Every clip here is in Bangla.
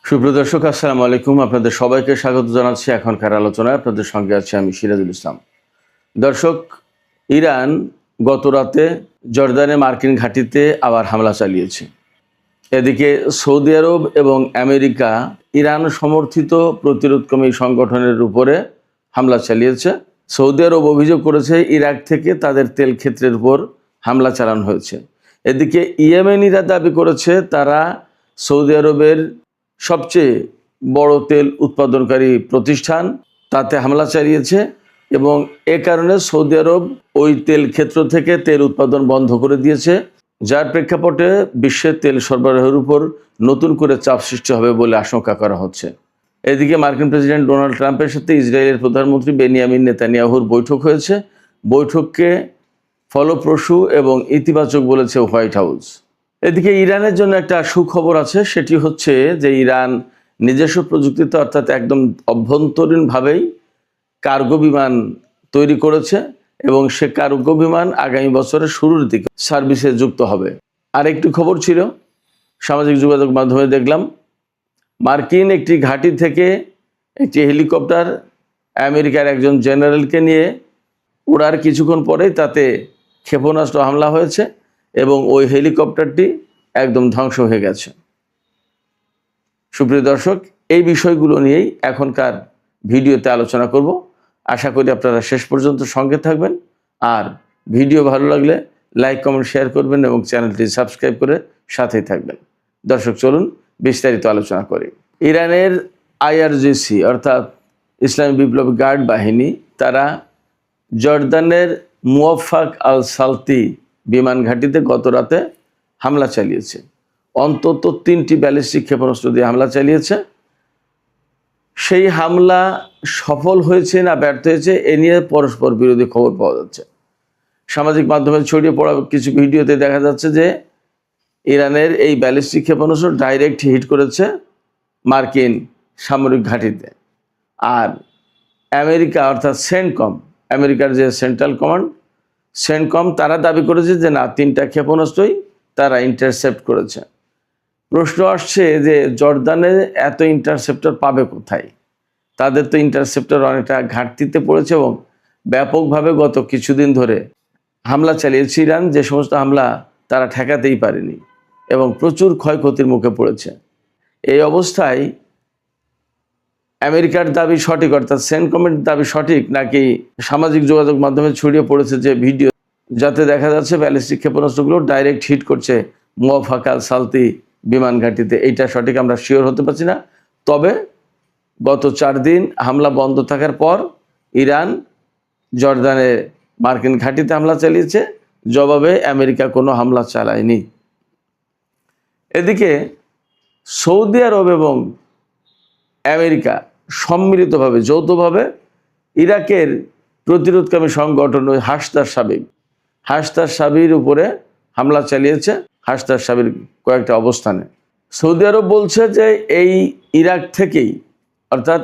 সুপ্রিয় দর্শক, আসসালামু আলাইকুম। আপনাদের সবাইকে স্বাগত জানাচ্ছি এখনকার আলোচনায়। আপনাদের সঙ্গে আছি আমি সিরাজুল ইসলাম। দর্শক, ইরান গত রাতে জর্দানে মার্কিন ঘাঁটিতে আবার হামলা চালিয়েছে। এদিকে সৌদি আরব এবং আমেরিকা ইরান সমর্থিত প্রতিরোধকামী সংগঠনের উপরে হামলা চালিয়েছে। সৌদি আরব অভিযোগ করেছে ইরাক থেকে তাদের তেল ক্ষেত্রের উপর হামলা চালানো হয়েছে। এদিকে ইয়েমেনিরা দাবি করেছে তারা সৌদি আরবের সবচেয়ে বড় তেল উৎপাদনকারী প্রতিষ্ঠান তাতে হামলা চালিয়েছে এবং এ কারণে সৌদি আরব ওই তেল ক্ষেত্র থেকে তেল উৎপাদন বন্ধ করে দিয়েছে, যার প্রেক্ষাপটে বিশ্বের তেল সরবরাহের উপর নতুন করে চাপ সৃষ্টি হবে বলে আশঙ্কা করা হচ্ছে। এদিকে মার্কিন প্রেসিডেন্ট ডোনাল্ড ট্রাম্পের সাথে ইসরায়েলের প্রধানমন্ত্রী বেনিয়ামিন নেতানিয়াহুর বৈঠক হয়েছে। বৈঠককে ফলপ্রসূ এবং ইতিবাচক বলেছে হোয়াইট হাউস। এদিকে ইরানের জন্য একটা সুখবর আছে, সেটি হচ্ছে যে ইরান নিজস্ব প্রযুক্তিতে অর্থাৎ একদম অভ্যন্তরীণভাবেই কার্গো বিমান তৈরি করেছে এবং সে কার্গো বিমান আগামী বছরের শুরুর দিকে সার্ভিসে যুক্ত হবে। আর একটি খবর ছিল, সামাজিক যোগাযোগ মাধ্যমে দেখলাম মার্কিন একটি ঘাঁটি থেকে একটি হেলিকপ্টার আমেরিকার একজন জেনারেলকে নিয়ে ওড়ার কিছুক্ষণ পরেই তাতে ক্ষেপণাস্ত্র হামলা হয়েছে এবং ওই হেলিকপ্টারটি একদম ধ্বংস হয়ে গেছে। সুপ্রিয় দর্শক, এই বিষয়গুলো নিয়েই এখনকার ভিডিওতে আলোচনা করব। আশা করি আপনারা শেষ পর্যন্ত সঙ্গে থাকবেন, আর ভিডিও ভালো লাগলে লাইক কমেন্ট শেয়ার করবেন এবং চ্যানেলটি সাবস্ক্রাইব করে সাথেই থাকবেন। দর্শক, চলুন বিস্তারিত আলোচনা করি। ইরানের আইআরজিসি অর্থাৎ ইসলামী বিপ্লবী গার্ড বাহিনী তারা জর্দানের মুওয়াফাক আল সালতি বিমান ঘাঁটিতে গত রাতে হামলা চালিয়েছে। অন্তত 3টি ব্যালিস্টিক ক্ষেপণাস্ত্র দিয়ে হামলা চালিয়েছে। সেই হামলা সফল হয়েছে না ব্যর্থ হয়েছে এ নিয়ে পরস্পর বিরোধী খবর পাওয়া যাচ্ছে। সামাজিক মাধ্যমে ছড়িয়ে পড়া কিছু ভিডিওতে দেখা যাচ্ছে যে ইরানের এই ব্যালিস্টিক ক্ষেপণাস্ত্র ডাইরেক্ট হিট করেছে মার্কিন সামরিক ঘাঁটিতে। আর আমেরিকা অর্থাৎ সেন্টকম, আমেরিকার যে সেন্ট্রাল কমান্ড সেন্টকম, তারা দাবি করেছে যে না, 3টা ক্ষেপণাস্ত্রই তারা ইন্টারসেপ্ট করেছে। প্রশ্ন আসছে যে জর্দানে এত ইন্টারসেপ্টর পাবে কোথায়? তাদের তো ইন্টারসেপ্টর অনেকটা ঘাটতিতে পড়েছে এবং ব্যাপকভাবে গত কিছুদিন ধরে হামলা চালিয়েছে ইরান, যে সমস্ত হামলা তারা ঠেকাতেই পারেনি এবং প্রচুর ক্ষয়ক্ষতির মুখে পড়েছে। এই অবস্থায় আমেরিকার দাবি সঠিক অর্থাৎ সেন্টকমের দাবি সঠিক নাকি সামাজিক যোগাযোগ মাধ্যমে ছড়িয়ে পড়েছে যে ভিডিও, যাতে দেখা যাচ্ছে ব্যালিস্টিক ক্ষেপণাস্ত্রগুলো ডাইরেক্ট হিট করছে মুওয়াফাক আল সালতি বিমান ঘাঁটিতে, এইটা সঠিক আমরা শিওর হতে পারছি না। তবে গত 4 দিন হামলা বন্ধ থাকার পর ইরান জর্দানে মার্কিন ঘাঁটিতে হামলা চালিয়েছে, জবাবে আমেরিকা কোনো হামলা চালায়নি। এদিকে সৌদি আরব এবং আমেরিকা সম্মিলিতভাবে যৌথভাবে ইরাকের প্রতিরোধকামী সংগঠন ওই হাসদার সাবির উপরে হামলা চালিয়েছে। হাসদার সাবির কয়েকটা অবস্থানে সৌদি আরব বলছে যে এই ইরাক থেকেই অর্থাৎ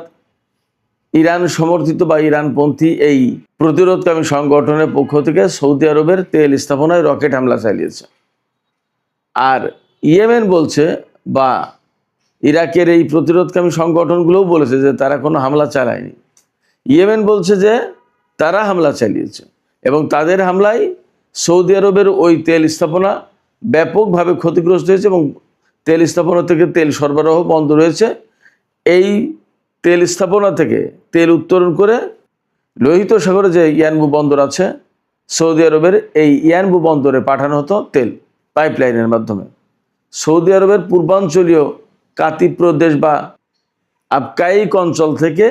ইরান সমর্থিত বা ইরানপন্থী এই প্রতিরোধকামী সংগঠনের পক্ষ থেকে সৌদি আরবের তেল স্থাপনায় রকেট হামলা চালিয়েছে। আর ইয়েমেন বলছে বা ইরাকের এই প্রতিরোধকামী সংগঠনগুলোও বলেছে যে তারা কোনো হামলা চালায়নি। ইয়েমেন বলছে যে তারা হামলা চালিয়েছে এবং তাদের হামলায় সৌদি আরবের ওই তেল স্থাপনা ব্যাপকভাবে ক্ষতিগ্রস্ত হয়েছে এবং তেল স্থাপনা থেকে তেল সরবরাহ বন্ধ রয়েছে। এই তেল স্থাপনা থেকে তেল উত্তোলন করে লোহিত সাগরে যে ইয়ানবু বন্দর আছে সৌদি আরবের, এই ইয়ানবু বন্দরে পাঠানো হতো তেল পাইপলাইনের মাধ্যমে। সৌদি আরবের পূর্বাঞ্চলীয় কাতি প্রদেশ বা আবকাইক অঞ্চল থেকে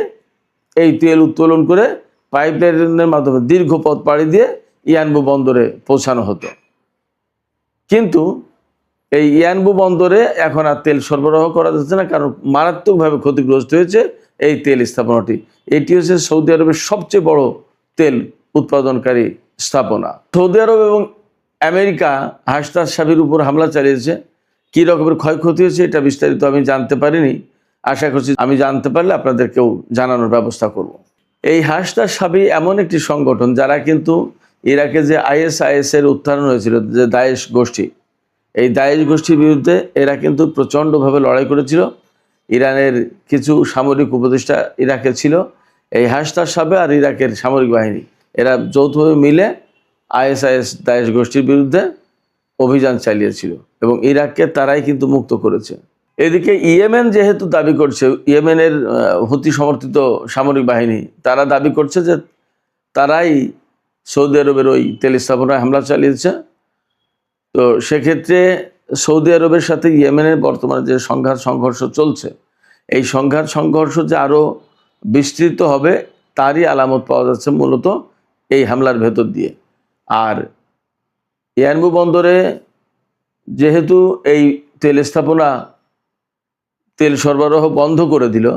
এই তেল উত্তোলন করে পাইপলাইনের মাধ্যমে দীর্ঘ পথ পাড়ি দিয়ে ইয়ানবু বন্দরে পৌঁছানো হতো। কিন্তু এই ইয়ানবু বন্দরে এখন আর তেল সরবরাহ করা যাচ্ছে না, কারণ মারাত্মকভাবে ক্ষতিগ্রস্ত হয়েছে এই তেল স্থাপনাটি। এটি হচ্ছে সৌদি আরবের সবচেয়ে বড় তেল উৎপাদনকারী স্থাপনা। সৌদি আরব এবং আমেরিকা হাসদার সাবির উপর হামলা চালিয়েছে। কী রকমের ক্ষয়ক্ষতি হয়েছে এটা বিস্তারিত আমি জানতে পারিনি, আশা করছি আমি জানতে পারলে আপনাদেরকেও জানানোর ব্যবস্থা করব। এই হাসদার সাবি এমন একটি সংগঠন যারা কিন্তু ইরাকে যে আইএসআইএসের উত্থান হয়েছিল, যে দায়েশ গোষ্ঠী, এই দায়েশ গোষ্ঠীর বিরুদ্ধে এরা কিন্তু প্রচণ্ডভাবে লড়াই করেছিল ইরানের কিছু সামরিক উপদেষ্টা ইরাকে ছিল। এই হাসতার সাবে আর ইরাকের সামরিক বাহিনী এরা যৌথভাবে মিলে আইএসআইএস দায়েশ গোষ্ঠীর বিরুদ্ধে অভিযান চালিয়েছিল এবং ইরাককে তারাই কিন্তু মুক্ত করেছে। এদিকে ইয়েমেন যেহেতু দাবি করছে, ইয়েমেনের হুতি সমর্থিত সামরিক বাহিনী তারা দাবি করছে যে তারাই সৌদি আরবের ওই তেল স্থাপনায় হামলা চালিয়েছে। তো সেক্ষেত্রে সৌদি আরবের সাথে ইয়েমেনের বর্তমানে যে সংঘর্ষ চলছে, এই সংঘর্ষ যে আরও বিস্তৃত হবে তারই আলামত পাওয়া যাচ্ছে মূলত এই হামলার ভেতর দিয়ে। আর ইয়ানবু বন্দরে যেহেতু এই তেল স্থাপনা তেল সরবরাহ বন্ধ করে দিল,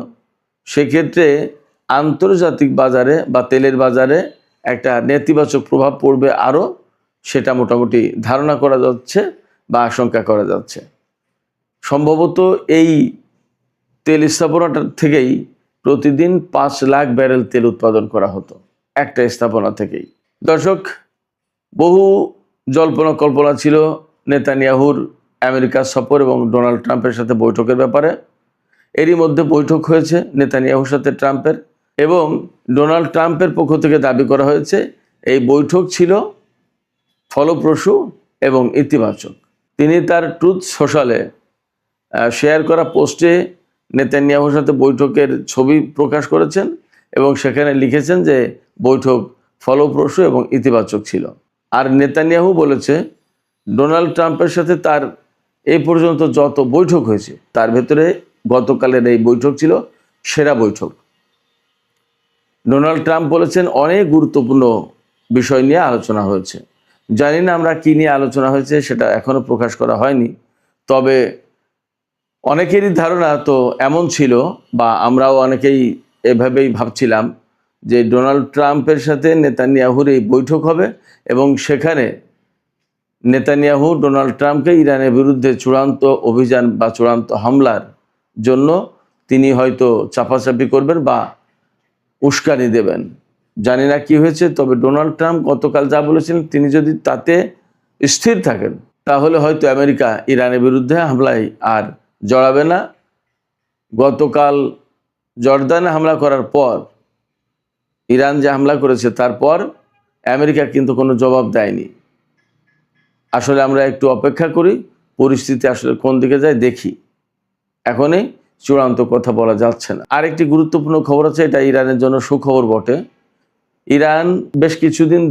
সেক্ষেত্রে আন্তর্জাতিক বাজারে বা তেলের বাজারে একটা নেতিবাচক প্রভাব পড়বে আরও, সেটা মোটামুটি ধারণা করা যাচ্ছে বা আশঙ্কা করা যাচ্ছে। সম্ভবত এই তেল স্থাপনাটা থেকেই প্রতিদিন 5 লাখ ব্যারেল তেল উৎপাদন করা হতো একটা স্থাপনা থেকেই। দর্শক, বহু জল্পনা কল্পনা ছিল নেতানিয়াহুর আমেরিকা সফর এবং ডোনাল্ড ট্রাম্পের সাথে বৈঠকের ব্যাপারে। এরই মধ্যে বৈঠক হয়েছে নেতানিয়াহুর সাথে ট্রাম্পের, এবং ডোনাল্ড ট্রাম্পের পক্ষ থেকে দাবি করা হয়েছে এই বৈঠক ছিল ফলপ্রসূ এবং ইতিবাচক। তিনি তার ট্রুথ সোশ্যালে শেয়ার করা পোস্টে নেতানিয়াহুর সাথে বৈঠকের ছবি প্রকাশ করেছেন এবং সেখানে লিখেছেন যে বৈঠক ফলপ্রসূ এবং ইতিবাচক ছিল। আর নেতানিয়াহু বলেছে ডোনাল্ড ট্রাম্পের সাথে তার এই পর্যন্ত যত বৈঠক হয়েছে তার ভেতরে গতকালের এই বৈঠক ছিল সেরা বৈঠক। ডোনাল্ড ট্রাম্প বলেছেন অনেক গুরুত্বপূর্ণ বিষয় নিয়ে আলোচনা হয়েছে। জানি না আমরা কী নিয়ে আলোচনা হয়েছে, সেটা এখনও প্রকাশ করা হয়নি। তবে অনেকেরই ধারণা তো এমন ছিল, বা আমরাও অনেকেই এভাবেই ভাবছিলাম যে ডোনাল্ড ট্রাম্পের সাথে নেতানিয়াহুর এই বৈঠক হবে এবং সেখানে নেতানিয়াহু ডোনাল্ড ট্রাম্পকে ইরানের বিরুদ্ধে চূড়ান্ত অভিযান বা চূড়ান্ত হামলার জন্য তিনি হয়তো চাপাচাপি করবেন বা উস্কানি দেবেন। জানি না কি হয়েছে, তবে ডোনাল্ড ট্রাম্প গতকাল যা বলেছিলেন তিনি যদি তাতে স্থির থাকেন তাহলে হয়তো আমেরিকা ইরানের বিরুদ্ধে হামলায় আর জড়াবে না। গতকাল জর্দানে হামলা করার পর, ইরান যে হামলা করেছে তারপর আমেরিকা কিন্তু কোনো জবাব দেয়নি। আসলে আমরা একটু অপেক্ষা করি, পরিস্থিতি আসলে কোন দিকে যায় দেখি। এখনই চূড়ান্ত কথা বলা যাচ্ছে না। আরেকটি গুরুত্বপূর্ণ খবর আছে, এটা ইরানের জন্য সুখবর বটে। ইরান বেশ কিছুদিন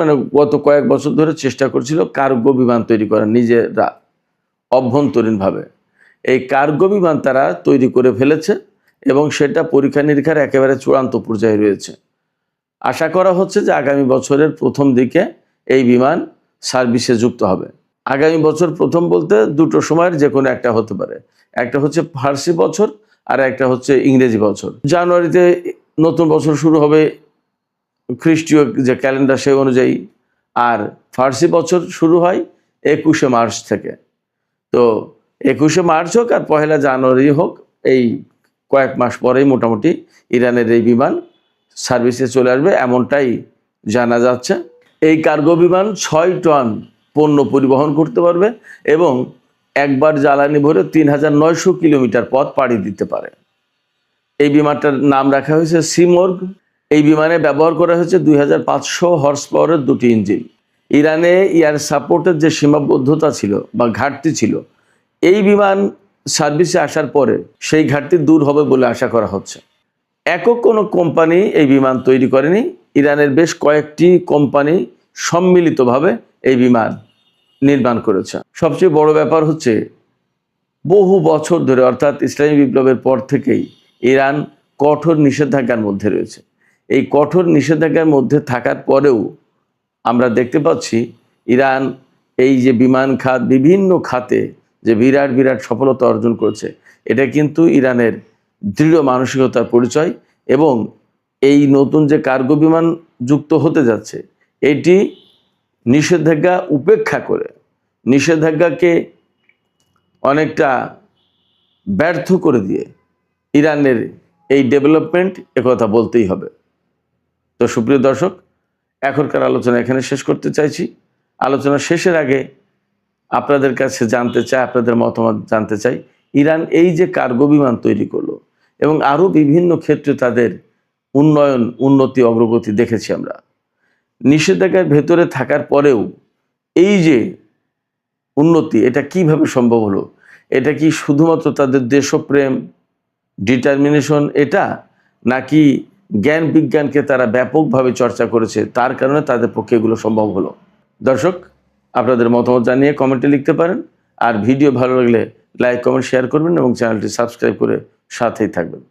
মানে গত কয়েক বছর ধরে চেষ্টা করছিল কার্গো বিমান তৈরি করা নিজেরা অভ্যন্তরীণভাবে। এই কার্গো বিমান তারা তৈরি করে ফেলেছে এবং সেটা পরীক্ষা নিরীক্ষার একেবারে চূড়ান্ত পর্যায়ে রয়েছে। আশা করা হচ্ছে যে আগামী বছরের প্রথম দিকে এই বিমান সার্ভিসে যুক্ত হবে। আগামী বছর প্রথম বলতে দুটো সময়ের যে কোনো একটা হতে পারে। একটা হচ্ছে ফার্সি বছর আর একটা হচ্ছে ইংরেজি বছর। জানুয়ারিতে নতুন বছর শুরু হবে খ্রিস্টীয় যে ক্যালেন্ডার সেই অনুযায়ী, আর ফার্সি বছর শুরু হয় 21শে মার্চ থেকে। তো 21শে মার্চ হোক আর 1 জানুয়ারি হোক, এই কয়েক মাস পরেই মোটামুটি ইরানের এই বিমান সার্ভিসে চলে আসবে এমনটাই জানা যাচ্ছে। এই কার্গো বিমান 6 টন পণ্য পরিবহন করতে পারবে এবং একবার জ্বালানি ভরে 3900 কিলোমিটার পথ পাড়ি দিতে পারে। এই বিমানটার নাম রাখা হয়েছে সিমর্গ। এই বিমানে ব্যবহার করা হয়েছে 2500 হর্স পাওয়ারের 2টি ইঞ্জিন। ইরানে এয়ার সাপোর্টের যে সীমাবদ্ধতা ছিল বা ঘাটতি ছিল, এই বিমান সার্ভিসে আসার পরে সেই ঘাটতি দূর হবে বলে আশা করা হচ্ছে। একক কোনো কোম্পানি এই বিমান তৈরি করেনি, ইরানের বেশ কয়েকটি কোম্পানি সম্মিলিতভাবে এই বিমান নির্মাণ করেছে। সবচেয়ে বড় ব্যাপার হচ্ছে বহু বছর ধরে, অর্থাৎ ইসলামী বিপ্লবের পর থেকেই ইরান কঠোর নিষেধাজ্ঞার মধ্যে রয়েছে। এই কঠোর নিষেধাজ্ঞার মধ্যে থাকার পরেও আমরা দেখতে পাচ্ছি ইরান এই যে বিমান খাত, বিভিন্ন খাতে যে বিরাট বিরাট সফলতা অর্জন করেছে, এটা কিন্তু ইরানের দৃঢ় মানসিকতার পরিচয়। এবং এই নতুন যে কার্গো বিমান যুক্ত হতে যাচ্ছে, এটি নিষেধাজ্ঞা উপেক্ষা করে, নিষেধাজ্ঞাকে অনেকটা ব্যর্থ করে দিয়ে ইরানের এই ডেভেলপমেন্ট, একথা বলতেই হবে। তো সুপ্রিয় দর্শক, এখনকার আলোচনা এখানে শেষ করতে চাইছি। আলোচনা শেষের আগে আপনাদের কাছে জানতে চাই, আপনাদের মতামত জানতে চাই, ইরান এই যে কার্গো বিমান তৈরি করলো এবং আরও বিভিন্ন ক্ষেত্রে তাদের উন্নতি অগ্রগতি দেখেছি আমরা। নিষেধাজ্ঞার ভেতরে থাকার পরেও এই যে উন্নতি, এটা কিভাবে সম্ভব হলো? এটা কি শুধুমাত্র তাদের দেশপ্রেম, ডিটারমিনেশন এটা, নাকি জ্ঞান বিজ্ঞানকে তারা ব্যাপকভাবে চর্চা করেছে তার কারণে তাদের পক্ষে এগুলো সম্ভব হলো? দর্শক, আপনাদের মতামত জানিয়ে কমেন্টে লিখতে পারেন। আর ভিডিও ভালো লাগলে লাইক, কমেন্ট, শেয়ার করবেন এবং চ্যানেলটি সাবস্ক্রাইব করে সাথেই থাকবেন।